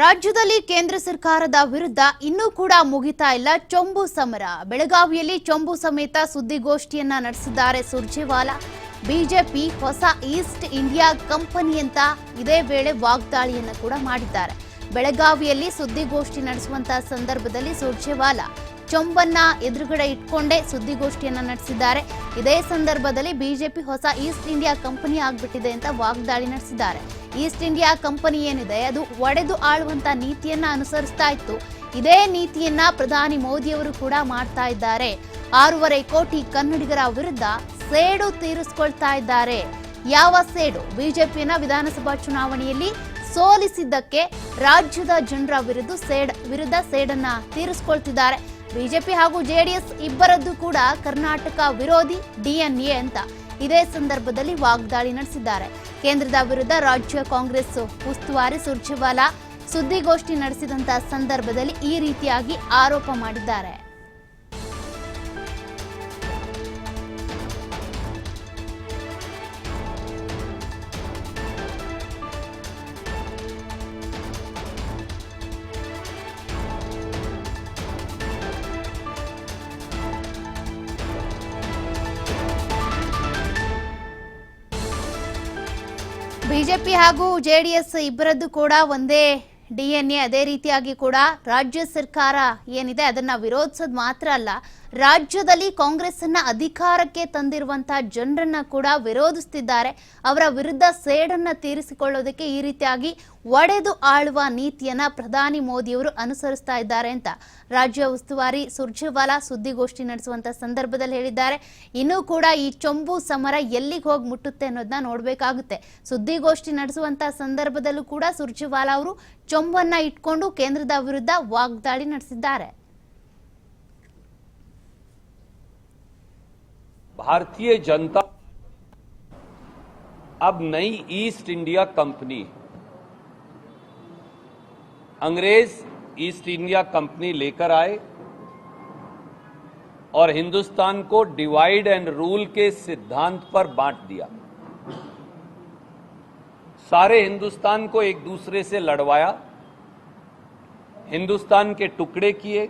ರಾಜ್ಯದಲ್ಲಿ ಕೇಂದ್ರ ಸರ್ಕಾರದ ವಿರುದ್ಧ ಇನ್ನೂ ಕೂಡ ಮುಗಿತಾ ಇಲ್ಲ ಚೊಂಬು ಸಮರ. ಬೆಳಗಾವಿಯಲ್ಲಿ ಚೊಂಬು ಸಮೇತ ಸುದ್ದಿಗೋಷ್ಠಿಯನ್ನ ನಡೆಸಿದ್ದಾರೆ ಸುರ್ಜೇವಾಲಾ. ಬಿಜೆಪಿ ಹೊಸ ಈಸ್ಟ್ ಇಂಡಿಯಾ ಕಂಪನಿ ಅಂತ ಇದೇ ವೇಳೆ ವಾಗ್ದಾಳಿಯನ್ನ ಕೂಡ ಮಾಡಿದ್ದಾರೆ. ಬೆಳಗಾವಿಯಲ್ಲಿ ಸುದ್ದಿಗೋಷ್ಠಿ ನಡೆಸುವಂತಹ ಸಂದರ್ಭದಲ್ಲಿ ಸುರ್ಜೇವಾಲಾ ಚೊಂಬನ್ನ ಎದುರುಗಡೆ ಇಟ್ಕೊಂಡೇ ಸುದ್ದಿಗೋಷ್ಠಿಯನ್ನ ನಡೆಸಿದ್ದಾರೆ. ಇದೇ ಸಂದರ್ಭದಲ್ಲಿ ಬಿಜೆಪಿ ಹೊಸ ಈಸ್ಟ್ ಇಂಡಿಯಾ ಕಂಪನಿ ಆಗ್ಬಿಟ್ಟಿದೆ ಅಂತ ವಾಗ್ದಾಳಿ ನಡೆಸಿದ್ದಾರೆ. ಈಸ್ಟ್ ಇಂಡಿಯಾ ಕಂಪನಿ ಏನಿದೆ ಅದು ಒಡೆದು ಆಳುವಂತ ನೀತಿಯನ್ನ ಅನುಸರಿಸ್ತಾ ಇತ್ತು. ಇದೇ ನೀತಿಯನ್ನ ಪ್ರಧಾನಿ ಮೋದಿಯವರು ಕೂಡ ಮಾಡ್ತಾ ಇದ್ದಾರೆ. 6.5 ಕೋಟಿ ಕನ್ನಡಿಗರ ವಿರುದ್ಧ ಸೇಡು ತೀರಿಸಿಕೊಳ್ತಾ ಇದ್ದಾರೆ. ಯಾವ ಸೇಡು? ಬಿಜೆಪಿಯನ್ನ ವಿಧಾನಸಭಾ ಚುನಾವಣೆಯಲ್ಲಿ ಸೋಲಿಸಿದ್ದಕ್ಕೆ ರಾಜ್ಯದ ಜನರ ವಿರುದ್ಧ ಸೇಡನ್ನ ತೀರಿಸಿಕೊಳ್ತಿದ್ದಾರೆ. ಬಿಜೆಪಿ ಹಾಗೂ ಜೆಡಿಎಸ್ ಇಬ್ಬರದ್ದು ಕೂಡ ಕರ್ನಾಟಕ ವಿರೋಧಿ ಡಿಎನ್ಎ ಅಂತ ಇದೇ ಸಂದರ್ಭದಲ್ಲಿ ವಾಗ್ದಾಳಿ ನಡೆಸಿದ್ದಾರೆ. ಕೇಂದ್ರದ ವಿರುದ್ಧ ರಾಜ್ಯ ಕಾಂಗ್ರೆಸ್ ಉಸ್ತುವಾರಿ ಸುರ್ಜೇವಾಲಾ ಸುದ್ದಿಗೋಷ್ಠಿ ನಡೆಸಿದಂತಹ ಸಂದರ್ಭದಲ್ಲಿ ಈ ರೀತಿಯಾಗಿ ಆರೋಪ ಮಾಡಿದ್ದಾರೆ. ಬಿಜೆಪಿ ಹಾಗೂ ಜೆಡಿಎಸ್ ಇಬ್ಬರದ್ದು ಕೂಡ ಒಂದೇ ಡಿಎನ್ಎ. ಅದೇ ರೀತಿಯಾಗಿ ಕೂಡ ರಾಜ್ಯ ಸರ್ಕಾರ ಏನಿದೆ ಅದನ್ನ ವಿರೋಧಿಸೋದು ಮಾತ್ರ ಅಲ್ಲ, ರಾಜ್ಯದಲ್ಲಿ ಕಾಂಗ್ರೆಸ್ ಅನ್ನ ಅಧಿಕಾರಕ್ಕೆ ತಂದಿರುವಂತಹ ಜನರನ್ನ ಕೂಡ ವಿರೋಧಿಸುತ್ತಿದ್ದಾರೆ. ಅವರ ವಿರುದ್ಧ ಸೇಡನ್ನ ತೀರಿಸಿಕೊಳ್ಳೋದಕ್ಕೆ ಈ ರೀತಿಯಾಗಿ ಒಡೆದು ಆಳುವ ನೀತಿಯನ್ನ ಪ್ರಧಾನಿ ಮೋದಿಯವರು ಅನುಸರಿಸ್ತಾ ಇದ್ದಾರೆ ಅಂತ ರಾಜ್ಯ ಉಸ್ತುವಾರಿ ಸುರ್ಜೇವಾಲಾ ಸುದ್ದಿಗೋಷ್ಠಿ ನಡೆಸುವಂತ ಸಂದರ್ಭದಲ್ಲಿ ಹೇಳಿದ್ದಾರೆ. ಇನ್ನೂ ಕೂಡ ಈ ಚೊಂಬು ಸಮರ ಎಲ್ಲಿಗೆ ಹೋಗಿ ಮುಟ್ಟುತ್ತೆ ಅನ್ನೋದನ್ನ ನೋಡ್ಬೇಕಾಗುತ್ತೆ. ಸುದ್ದಿಗೋಷ್ಠಿ ನಡೆಸುವಂತ ಸಂದರ್ಭದಲ್ಲೂ ಕೂಡ ಸುರ್ಜೇವಾಲಾ ಅವರು ಚೊಂಬನ್ನ ಇಟ್ಕೊಂಡು ಕೇಂದ್ರದ ವಿರುದ್ಧ ವಾಗ್ದಾಳಿ ನಡೆಸಿದ್ದಾರೆ. भारतीय जनता अब नई ईस्ट इंडिया कंपनी, अंग्रेज ईस्ट इंडिया कंपनी लेकर आए और हिंदुस्तान को डिवाइड एंड रूल के सिद्धांत पर बांट दिया. सारे हिंदुस्तान को एक दूसरे से लड़वाया, हिंदुस्तान के टुकड़े किए,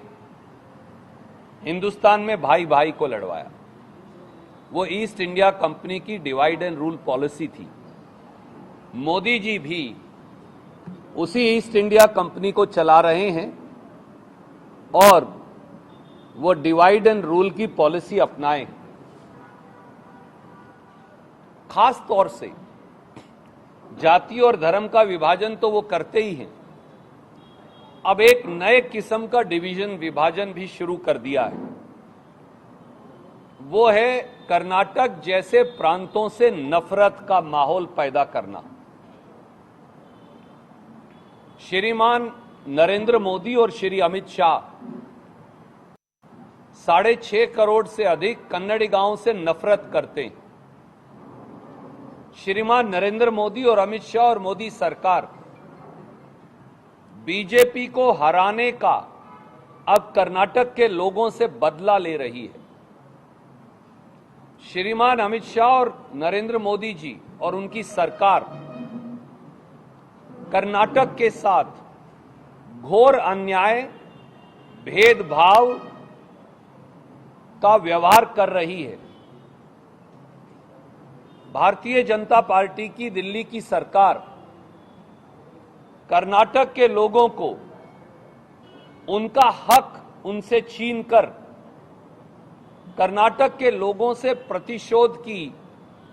हिंदुस्तान में भाई भाई को लड़वाया. वो ईस्ट इंडिया कंपनी की डिवाइड एंड रूल पॉलिसी थी. मोदी जी भी उसी ईस्ट इंडिया कंपनी को चला रहे हैं और वो डिवाइड एंड रूल की पॉलिसी अपनाएं. खास तौर से जाति और धर्म का विभाजन तो वो करते ही हैं, अब एक नए किस्म का डिवीजन विभाजन भी शुरू कर दिया है. वो है कर्नाटक जैसे प्रांतों से नफरत का माहौल पैदा करना. श्रीमान नरेंद्र मोदी और श्री अमित शाह 6.5 करोड़ से अधिक कन्नडिगांव से नफरत करते हैं. श्रीमान नरेंद्र मोदी और अमित शाह और मोदी सरकार बीजेपी को हराने का अब कर्नाटक के लोगों से बदला ले रही है. श्रीमान अमित शाह और नरेंद्र मोदी जी और उनकी सरकार कर्नाटक के साथ घोर अन्याय, भेदभाव का व्यवहार कर रही है. भारतीय जनता पार्टी की दिल्ली की सरकार कर्नाटक के लोगों को उनका हक उनसे छीनकर कर्नाटक के लोगों से प्रतिशोध की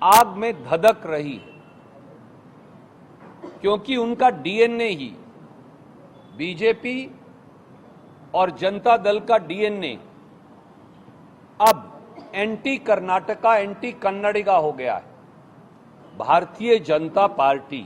आग में धधक रही है, क्योंकि उनका डीएनए ही बीजेपी और जनता दल का डीएनए अब एंटी कर्नाटका, एंटी कन्नडिगा हो गया है. भारतीय जनता पार्टी